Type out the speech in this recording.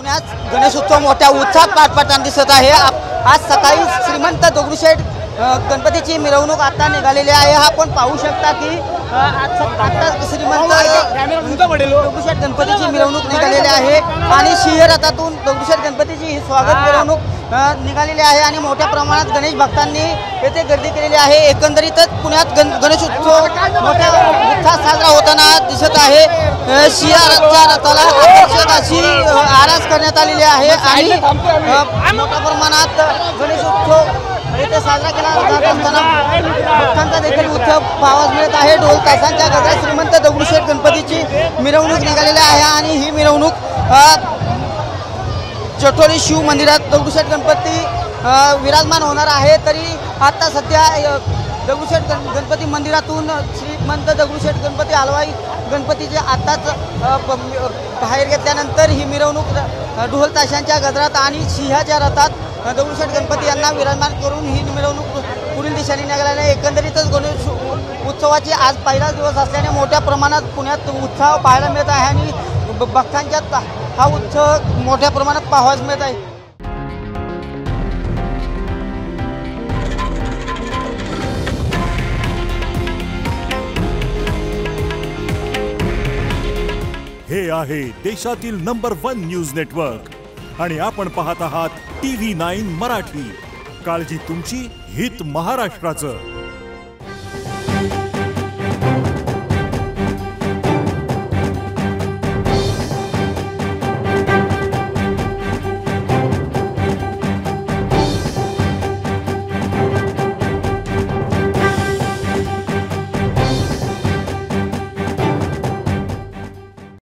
पुण्यात गणेशोत्सव मोठ्या उत्साहात पार पडताना दिसत आहे। आज सकाळी श्रीमंत दगडूशेठ गणपतीची मिरवणूक आता निघालेली आहे। आपण पाहू शकता की आता श्रीमंत दगडूशेठ गणपतीची मिरवणूक निघालेली आहे आणि शिंहरथातून दगडूशेठ गणपतीची ही स्वागत मिरवणूक निघालेली आहे आणि मोठ्या प्रमाणात गणेश भक्तांनी येथे गर्दी केलेली आहे। एकंदरीतच पुण्यात गणेशोत्सव मोठ्या उत्साहात साजरा होताना दिसत आहे। शिंहरथाच्या रथाला आकर्षक अशी आरास करण्यात आलेली आहे आणि मोठ्या प्रमाणात गणेशोत्सव येथे साजरा केला जात असताना भक्तांचा देखील उत्सव पाहावयास मिळत आहे। ढोल ताशांच्या गजरात श्रीमंत दगडूशेठ गणपतीची मिरवणूक निघालेली आहे आणि ही मिरवणूक चटोली शिव मंदिरात दगडूशेठ गणपती विराजमान होणार आहे। तरी आता सध्या दगडूशेठ गणपती मंदिरातून श्रीमंत दगडूशेठ गणपती हलवाई गणपतीचे आताच बाहेर घेतल्यानंतर ही मिरवणूक ढोल ताशांच्या गजरात आणि सिंहाच्या रथात दगडूशेठ गणपती यांना विराजमान करून ही मिरवणूक पुढील दिशेने निघाल्याने एकंदरीतच गणेश उत्सवाची आज पहिलाच दिवस असल्याने मोठ्या प्रमाणात पुण्यात उत्साह पाहायला मिळत आहे आणि भक्तांच्यात हा उत्सव मोठ्या प्रमाणात पाहावयास मिळत आहे। हे आहे देशातील नंबर 1 न्यूज नेटवर्क आणि आपण पाहत आहात TV9 मराठी। काळजी तुमची, हित महाराष्ट्राचं।